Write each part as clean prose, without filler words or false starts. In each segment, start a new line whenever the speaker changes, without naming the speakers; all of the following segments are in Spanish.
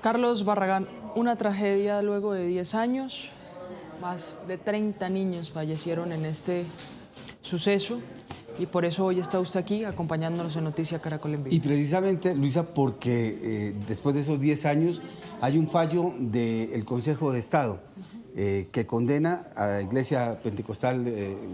Carlos Barragán, una tragedia luego de 10 años. Más de 30 niños fallecieron en este suceso y por eso hoy está usted aquí acompañándonos en Noticia Caracol en Vivo.
Y precisamente, Luisa, porque después de esos 10 años hay un fallo del Consejo de Estado que condena a la Iglesia Pentecostal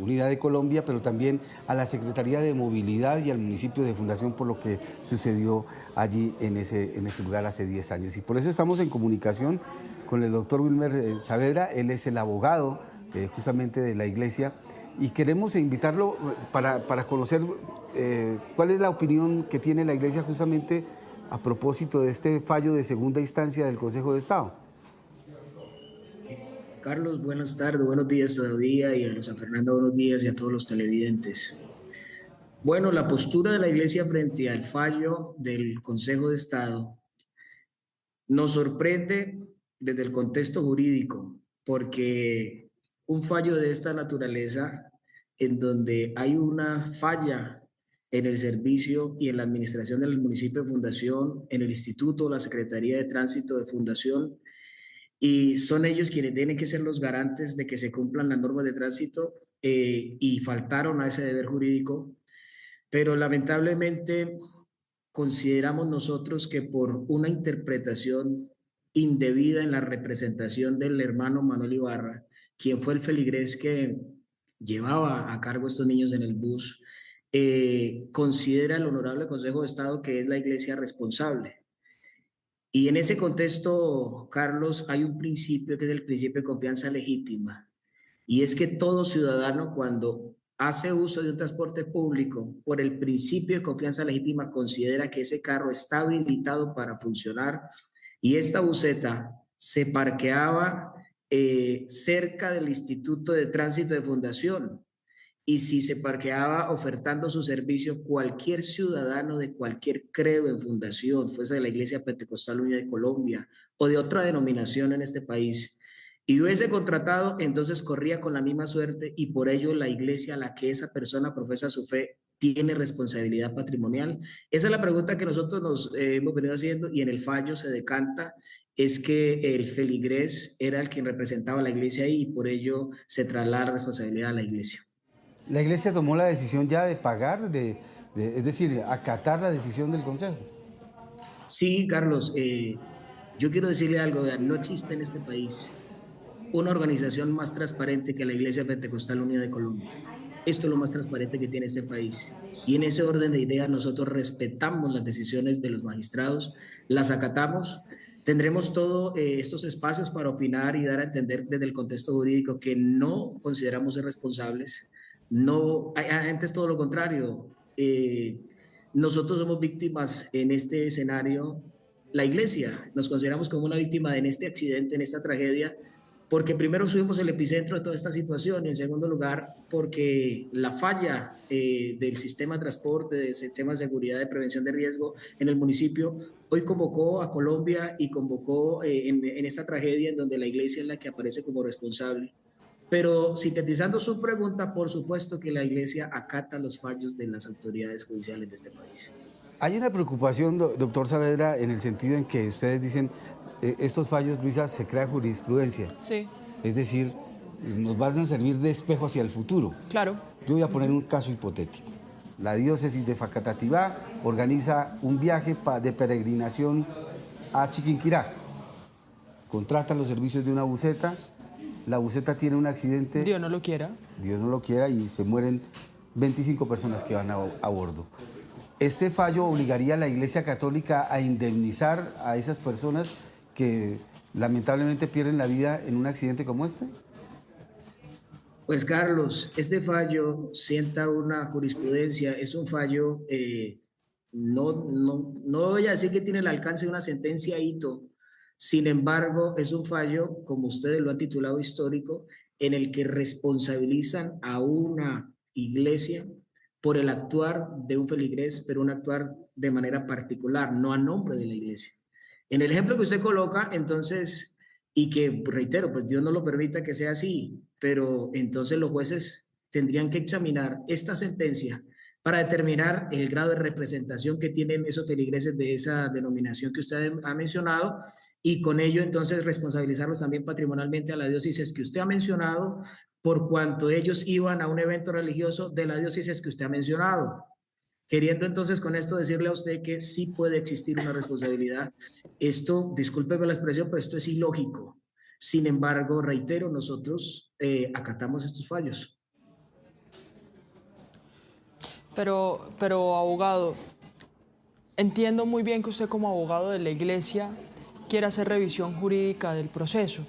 Unida de Colombia, pero también a la Secretaría de Movilidad y al municipio de Fundación por lo que sucedió allí en ese lugar hace 10 años. Y por eso estamos en comunicación con el doctor Wilmer Saavedra. Él es el abogado justamente de la Iglesia y queremos invitarlo para conocer cuál es la opinión que tiene la Iglesia justamente a propósito de este fallo de segunda instancia del Consejo de Estado.
Carlos, buenas tardes, buenos días todavía, y a Rosa Fernanda, buenos días, y a todos los televidentes. Bueno, la postura de la Iglesia frente al fallo del Consejo de Estado nos sorprende desde el contexto jurídico, porque un fallo de esta naturaleza, en donde hay una falla en el servicio y en la administración del municipio de Fundación, en el Instituto, la Secretaría de Tránsito de Fundación, y son ellos quienes tienen que ser los garantes de que se cumplan las normas de tránsito, y faltaron a ese deber jurídico, pero lamentablemente consideramos nosotros que por una interpretación indebida en la representación del hermano Manuel Ibarra, quien fue el feligrés que llevaba a cargo a estos niños en el bus, considera el Honorable Consejo de Estado que es la Iglesia responsable. Y en ese contexto, Carlos, hay un principio que es el principio de confianza legítima, y es que todo ciudadano, cuando hace uso de un transporte público, por el principio de confianza legítima, considera que ese carro está habilitado para funcionar, y esta buseta se parqueaba cerca del Instituto de Tránsito de Fundación. Y si se parqueaba ofertando su servicio, cualquier ciudadano de cualquier credo en Fundación, fuese de la Iglesia Pentecostal Unida de Colombia o de otra denominación en este país, y hubiese contratado, entonces corría con la misma suerte, y por ello la Iglesia a la que esa persona profesa su fe tiene responsabilidad patrimonial. Esa es la pregunta que nosotros nos hemos venido haciendo, y en el fallo se decanta es que el feligrés era el quien representaba a la Iglesia ahí, y por ello se traslada la responsabilidad a la Iglesia.
La Iglesia tomó la decisión ya de pagar, es decir, acatar la decisión del Consejo.
Sí, Carlos, yo quiero decirle algo, no existe en este país una organización más transparente que la Iglesia Pentecostal Unida de Colombia. Esto es lo más transparente que tiene este país. Y en ese orden de ideas nosotros respetamos las decisiones de los magistrados, las acatamos. Tendremos todos estos espacios para opinar y dar a entender desde el contexto jurídico que no consideramos ser responsables. No, antes todo lo contrario. Nosotros somos víctimas en este escenario. La Iglesia nos consideramos como una víctima en este accidente, en esta tragedia, porque primero fuimos el epicentro de toda esta situación, y en segundo lugar porque la falla del sistema de transporte, del sistema de seguridad, de prevención de riesgo en el municipio, hoy convocó a Colombia y convocó en esta tragedia en donde la Iglesia es la que aparece como responsable. Pero sintetizando su pregunta, por supuesto que la Iglesia acata los fallos de las autoridades judiciales de este país.
Hay una preocupación, doctor Saavedra, en el sentido en que ustedes dicen, estos fallos, Luisa, se crea jurisprudencia.
Sí.
Es decir, nos van a servir de espejo hacia el futuro.
Claro.
Yo voy a poner un caso hipotético. La diócesis de Facatativá organiza un viaje de peregrinación a Chiquinquirá. Contrata los servicios de una buseta. La buseta tiene un accidente.
Dios no lo quiera.
Dios no lo quiera, y se mueren 25 personas que van a bordo. ¿Este fallo obligaría a la Iglesia Católica a indemnizar a esas personas que lamentablemente pierden la vida en un accidente como este?
Pues Carlos, este fallo sienta una jurisprudencia, es un fallo, no voy a decir que tiene el alcance de una sentencia hito, sin embargo es un fallo, como ustedes lo han titulado, histórico, en el que responsabilizan a una iglesia por el actuar de un feligrés, pero un actuar de manera particular, no a nombre de la iglesia. En el ejemplo que usted coloca, entonces, y que reitero, pues Dios no lo permita que sea así, pero entonces los jueces tendrían que examinar esta sentencia para determinar el grado de representación que tienen esos feligreses de esa denominación que usted ha mencionado, y con ello entonces responsabilizarlos también patrimonialmente a la diócesis que usted ha mencionado, por cuanto ellos iban a un evento religioso de la diócesis que usted ha mencionado. Queriendo entonces con esto decirle a usted que sí puede existir una responsabilidad. Esto, discúlpeme la expresión, pero esto es ilógico. Sin embargo, reitero, nosotros acatamos estos fallos.
Pero abogado, entiendo muy bien que usted como abogado de la Iglesia quiere hacer revisión jurídica del proceso.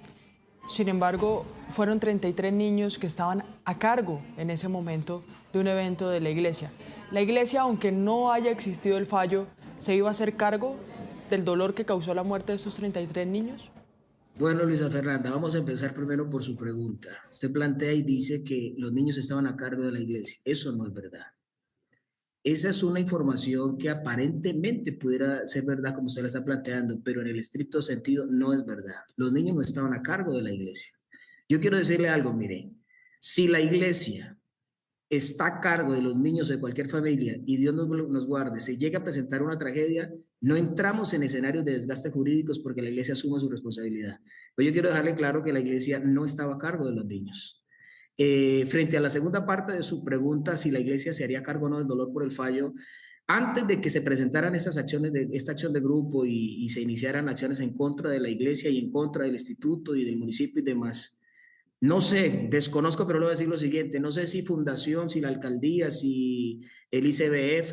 Sin embargo, fueron 33 niños que estaban a cargo en ese momento de un evento de la Iglesia. La Iglesia, aunque no haya existido el fallo, ¿se iba a hacer cargo del dolor que causó la muerte de estos 33 niños?
Bueno, Luisa Fernanda, vamos a empezar primero por su pregunta. Usted plantea y dice que los niños estaban a cargo de la iglesia. Eso no es verdad. Esa es una información que aparentemente pudiera ser verdad como usted la está planteando, pero en el estricto sentido no es verdad. Los niños no estaban a cargo de la iglesia. Yo quiero decirle algo, mire, si la iglesia está a cargo de los niños de cualquier familia y Dios nos guarde, se llega a presentar una tragedia, no entramos en escenarios de desgaste jurídicos porque la iglesia asume su responsabilidad. Pero yo quiero dejarle claro que la iglesia no estaba a cargo de los niños. Frente a la segunda parte de su pregunta, si la iglesia se haría cargo o no del dolor por el fallo, antes de que se presentaran estas acciones esta acción de grupo y se iniciaran acciones en contra de la iglesia y en contra del instituto y del municipio y demás, no sé, desconozco, pero le voy a decir lo siguiente, no sé si Fundación, si la Alcaldía, si el ICBF,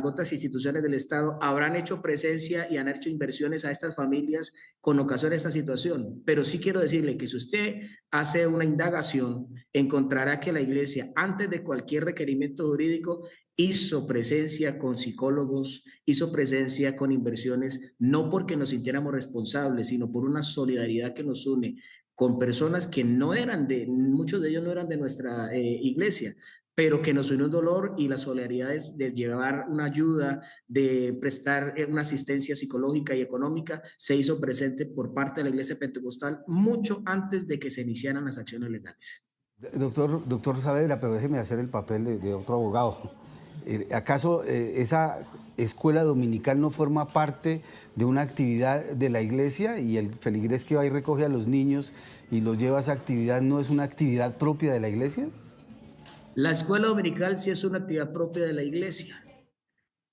otras instituciones del Estado habrán hecho presencia y han hecho inversiones a estas familias con ocasión de esta situación, pero sí quiero decirle que si usted hace una indagación, encontrará que la Iglesia, antes de cualquier requerimiento jurídico, hizo presencia con psicólogos, hizo presencia con inversiones, no porque nos sintiéramos responsables, sino por una solidaridad que nos une con personas que no eran muchos de ellos no eran de nuestra iglesia, pero que nos unió un dolor y la solidaridad de llevar una ayuda, de prestar una asistencia psicológica y económica, se hizo presente por parte de la iglesia pentecostal mucho antes de que se iniciaran las acciones legales.
Doctor Saavedra, pero déjeme hacer el papel de otro abogado. ¿Acaso esa escuela dominical no forma parte de una actividad de la iglesia y el feligrés que va y recoge a los niños y los lleva a esa actividad no es una actividad propia de la iglesia?
La escuela dominical sí es una actividad propia de la iglesia.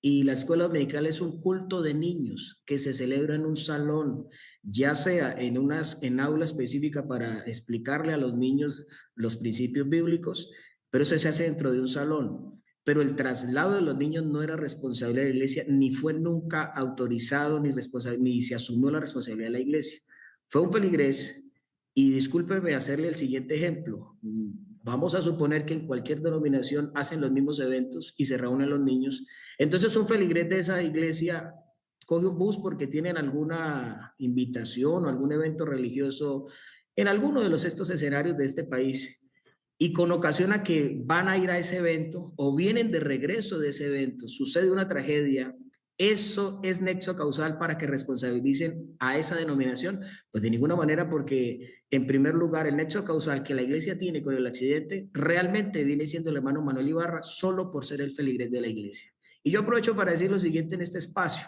Y la escuela dominical es un culto de niños que se celebra en un salón, ya sea en aula específica para explicarle a los niños los principios bíblicos, pero eso se hace dentro de un salón. Pero el traslado de los niños no era responsabilidad de la iglesia, ni fue nunca autorizado, ni se asumió la responsabilidad de la iglesia. Fue un feligrés, y discúlpeme hacerle el siguiente ejemplo. Vamos a suponer que en cualquier denominación hacen los mismos eventos y se reúnen los niños. Entonces un feligrés de esa iglesia coge un bus porque tienen alguna invitación o algún evento religioso en alguno de estos escenarios de este país. Y con ocasión a que van a ir a ese evento o vienen de regreso de ese evento, sucede una tragedia, ¿eso es nexo causal para que responsabilicen a esa denominación? Pues de ninguna manera, porque en primer lugar el nexo causal que la iglesia tiene con el accidente realmente viene siendo el hermano Manuel Ibarra solo por ser el feligrés de la iglesia. Y yo aprovecho para decir lo siguiente en este espacio,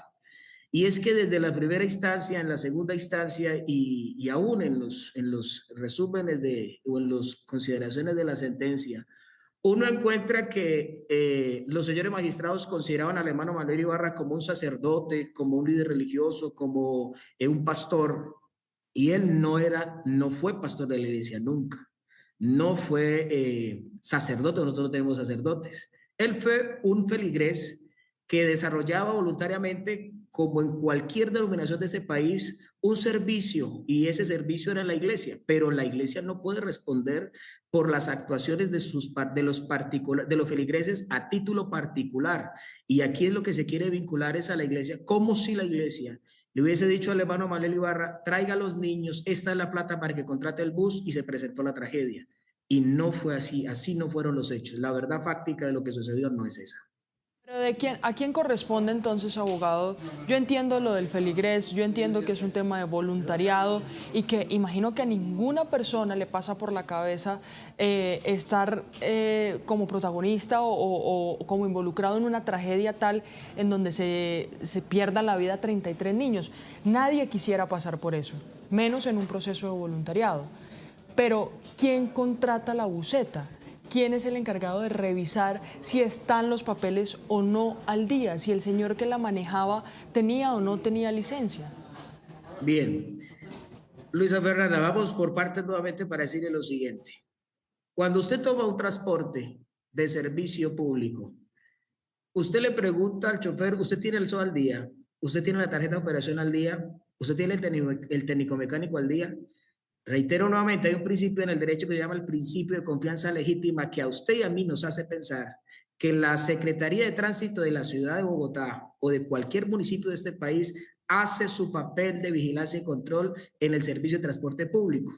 y es que desde la primera instancia, en la segunda instancia y aún en los resúmenes o en las consideraciones de la sentencia, uno encuentra que los señores magistrados consideraban al hermano Manuel Ibarra como un sacerdote, como un líder religioso, como un pastor, y él no fue pastor de la iglesia nunca, no fue sacerdote, nosotros no tenemos sacerdotes. Él fue un feligrés que desarrollaba voluntariamente, como en cualquier denominación de ese país, un servicio, y ese servicio era la iglesia, pero la iglesia no puede responder por las actuaciones de los feligreses a título particular. Y aquí es lo que se quiere vincular es a la iglesia, como si la iglesia le hubiese dicho al hermano Manuel Ibarra, traiga a los niños, esta es la plata para que contrate el bus, y se presentó la tragedia. Y no fue así, así no fueron los hechos. La verdad fáctica de lo que sucedió no es esa.
Pero ¿a quién corresponde entonces, abogado? Yo entiendo lo del feligrés, yo entiendo que es un tema de voluntariado y que imagino que a ninguna persona le pasa por la cabeza estar como protagonista o como involucrado en una tragedia tal en donde se pierdan la vida 33 niños. Nadie quisiera pasar por eso, menos en un proceso de voluntariado. Pero ¿quién contrata la buseta? ¿Quién es el encargado de revisar si están los papeles o no al día? Si el señor que la manejaba tenía o no tenía licencia.
Bien, Luisa Fernanda, vamos por partes nuevamente para decirle lo siguiente. Cuando usted toma un transporte de servicio público, usted le pregunta al chofer, ¿usted tiene el SOA al día? ¿Usted tiene la tarjeta de operación al día? ¿Usted tiene el técnico mecánico al día? Reitero nuevamente, hay un principio en el derecho que se llama el principio de confianza legítima que a usted y a mí nos hace pensar que la Secretaría de Tránsito de la ciudad de Bogotá o de cualquier municipio de este país hace su papel de vigilancia y control en el servicio de transporte público.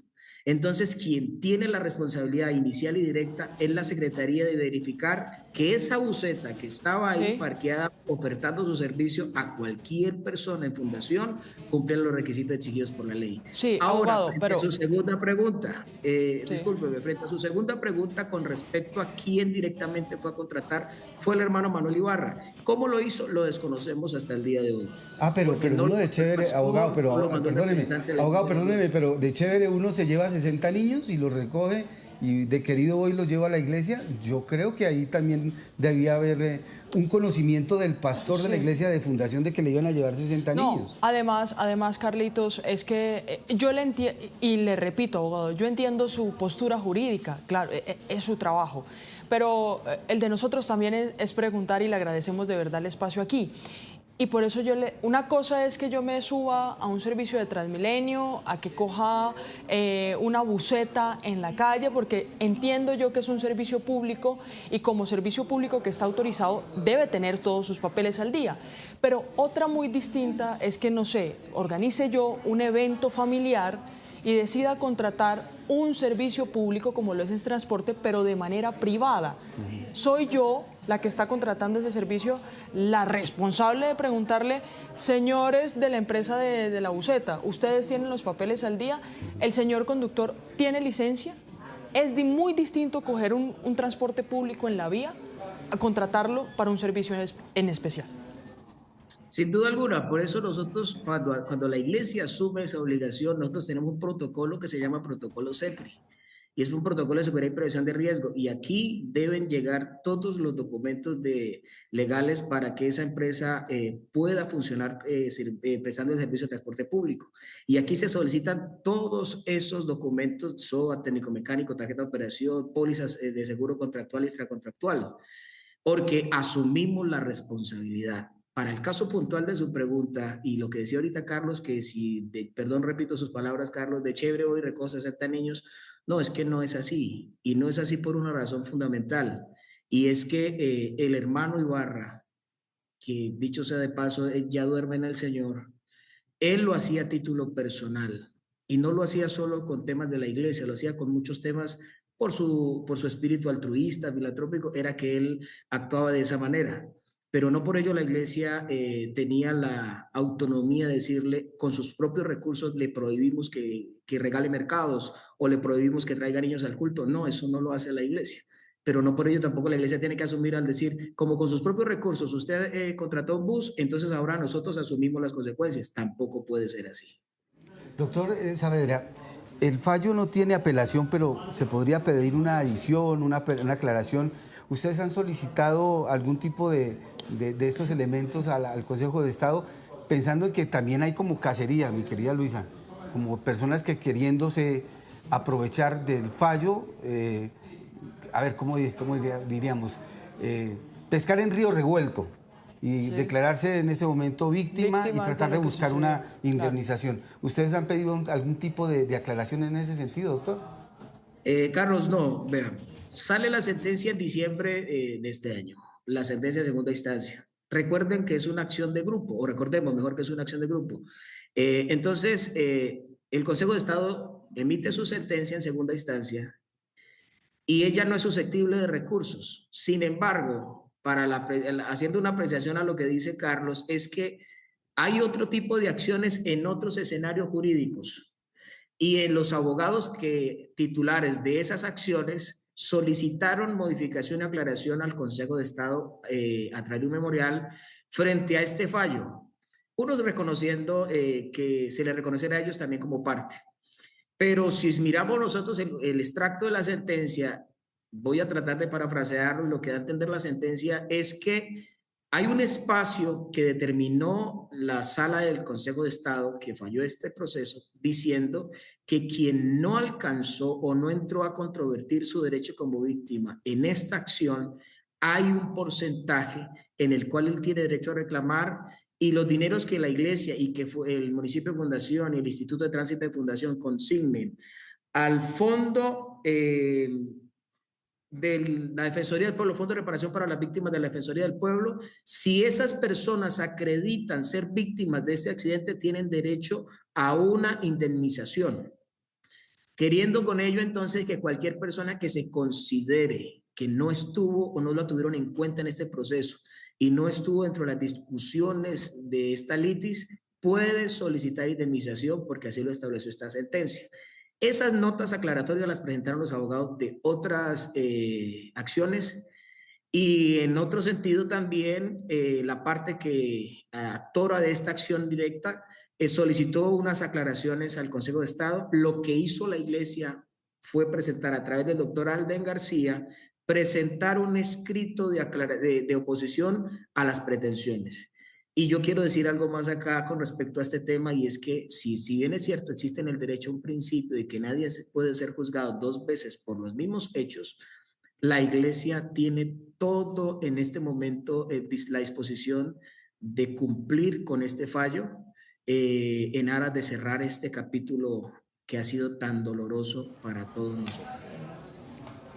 Entonces, quien tiene la responsabilidad inicial y directa es la Secretaría de verificar que esa buseta que estaba ahí parqueada ofertando su servicio a cualquier persona en fundación cumple los requisitos exigidos por la ley.
Sí,
Ahora,
abogado,
frente a su segunda pregunta, discúlpeme, frente a su segunda pregunta con respecto a quién directamente fue a contratar, fue el hermano Manuel Ibarra. ¿Cómo lo hizo? Lo desconocemos hasta el día de hoy.
Pero
no
uno de chévere, abogado, perdóneme,
de
pero de chévere uno se lleva 60 niños y los recoge y de querido hoy los lleva a la iglesia. Yo creo que ahí también debía haber un conocimiento del pastor de la iglesia de fundación de que le iban a llevar 60 niños.
Además, Carlitos, es que yo le entiendo, y le repito, abogado, yo entiendo su postura jurídica, claro, es su trabajo, pero el de nosotros también es preguntar y le agradecemos de verdad el espacio aquí. Y por eso una cosa es que yo me suba a un servicio de Transmilenio, a que coja una buseta en la calle, porque entiendo yo que es un servicio público y como servicio público que está autorizado debe tener todos sus papeles al día. Pero otra muy distinta es que, no sé, organice yo un evento familiar y decida contratar un servicio público como lo es el transporte, pero de manera privada. Soy yo la que está contratando ese servicio, la responsable de preguntarle, señores de la empresa de la buseta, ¿ustedes tienen los papeles al día? ¿El señor conductor tiene licencia? Es muy distinto coger un transporte público en la vía a contratarlo para un servicio en especial.
Sin duda alguna, por eso nosotros cuando la iglesia asume esa obligación, nosotros tenemos un protocolo que se llama protocolo CEPRI y es un protocolo de seguridad y prevención de riesgo y aquí deben llegar todos los documentos legales para que esa empresa pueda funcionar prestando el servicio de transporte público. Y aquí se solicitan todos esos documentos, SOA, técnico mecánico, tarjeta de operación, pólizas de seguro contractual y extracontractual, porque asumimos la responsabilidad. Para el caso puntual de su pregunta y lo que decía ahorita Carlos, que si, perdón, repito sus palabras, Carlos, de chévere hoy recoge 60 niños, no, es que no es así. Y no es así por una razón fundamental. Y es que el hermano Ibarra, que dicho sea de paso, ya duerme en el Señor, él lo hacía a título personal. Y no lo hacía solo con temas de la iglesia, lo hacía con muchos temas por su espíritu altruista, filantrópico, era que él actuaba de esa manera pero no por ello la iglesia tenía la autonomía de decirle con sus propios recursos le prohibimos que regale mercados o le prohibimos que traiga niños al culto. No, eso no lo hace la iglesia. Pero no por ello tampoco la iglesia tiene que asumir al decir, como con sus propios recursos usted contrató un bus, entonces ahora nosotros asumimos las consecuencias. Tampoco puede ser así.
Doctor Saavedra, el fallo no tiene apelación, pero se podría pedir una adición, una aclaración. ¿Ustedes han solicitado algún tipo de estos elementos al Consejo de Estado, pensando en que también hay como cacería, mi querida Luisa, como personas que queriéndose aprovechar del fallo, a ver, ¿cómo diríamos? Pescar en río revuelto y declararse en ese momento víctima y tratar de buscar una indemnización. Claro. ¿Ustedes han pedido algún tipo de aclaración en ese sentido, doctor?
Carlos, no, vean, sale la sentencia en diciembre de este año, la sentencia de segunda instancia. Recuerden que es una acción de grupo, o recordemos mejor que es una acción de grupo. Entonces, el Consejo de Estado emite su sentencia en segunda instancia y ella no es susceptible de recursos. Sin embargo, haciendo una apreciación a lo que dice Carlos, es que hay otro tipo de acciones en otros escenarios jurídicos y en los abogados titulares de esas acciones solicitaron modificación y aclaración al Consejo de Estado a través de un memorial frente a este fallo. Unos reconociendo que se les reconocerá a ellos también como parte. Pero si miramos nosotros el extracto de la sentencia, voy a tratar de parafrasearlo, y lo que da a entender la sentencia es que hay un espacio que determinó la sala del Consejo de Estado que falló este proceso, diciendo que quien no alcanzó o no entró a controvertir su derecho como víctima en esta acción, hay un porcentaje en el cual él tiene derecho a reclamar, y los dineros que la iglesia y que el municipio de fundación y el Instituto de Tránsito de Fundación consignen al fondo de la Defensoría del Pueblo, Fondo de Reparación para las Víctimas de la Defensoría del Pueblo, si esas personas acreditan ser víctimas de este accidente, tienen derecho a una indemnización. Queriendo con ello entonces que cualquier persona que se considere que no estuvo o no lo tuvieron en cuenta en este proceso y no estuvo dentro de las discusiones de esta litis, puede solicitar indemnización porque así lo estableció esta sentencia. Esas notas aclaratorias las presentaron los abogados de otras acciones, y en otro sentido también la parte que actora de esta acción directa solicitó unas aclaraciones al Consejo de Estado. Lo que hizo la iglesia fue presentar a través del doctor Alden García, presentar un escrito de oposición a las pretensiones. Y yo quiero decir algo más acá con respecto a este tema, y es que si bien es cierto, existe en el derecho un principio de que nadie puede ser juzgado dos veces por los mismos hechos, la iglesia tiene todo en este momento la disposición de cumplir con este fallo en aras de cerrar este capítulo que ha sido tan doloroso para todos nosotros.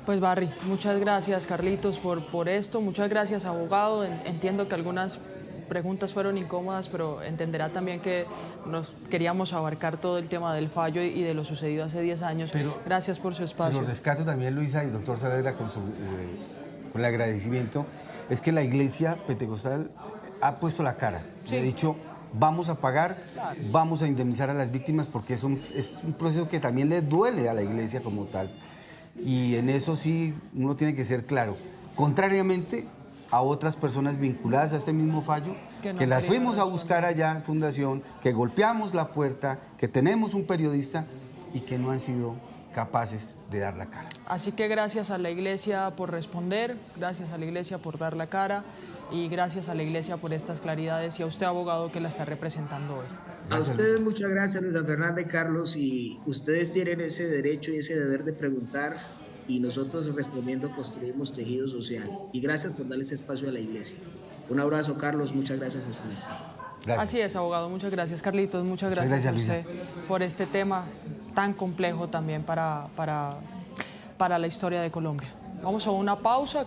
Pues Barry, muchas gracias Carlitos por esto, muchas gracias abogado. Entiendo que algunas preguntas fueron incómodas, pero entenderá también que nos queríamos abarcar todo el tema del fallo y de lo sucedido hace 10 años. Gracias por su espacio.
Pero rescato también, Luisa y doctor Saavedra, con el agradecimiento, es que la Iglesia Pentecostal ha puesto la cara. Sí. Ha dicho, vamos a pagar, claro, vamos a indemnizar a las víctimas, porque es un proceso que también le duele a la Iglesia como tal. Y en eso sí uno tiene que ser claro. Contrariamente a otras personas vinculadas a este mismo fallo, que las fuimos a buscar allá en Fundación, que golpeamos la puerta, que tenemos un periodista y que no han sido capaces de dar la cara.
Así que gracias a la Iglesia por responder, gracias a la Iglesia por dar la cara y gracias a la Iglesia por estas claridades, y a usted, abogado, que la está representando hoy.
A ustedes muchas gracias, Luisa Fernanda y Carlos, y ustedes tienen ese derecho y ese deber de preguntar, y nosotros respondiendo construimos tejido social. Y gracias por darle ese espacio a la iglesia. Un abrazo, Carlos, muchas gracias a ustedes.
Gracias. Así es, abogado, muchas gracias. Carlitos, muchas gracias a usted por este tema tan complejo también para la historia de Colombia. Vamos a una pausa.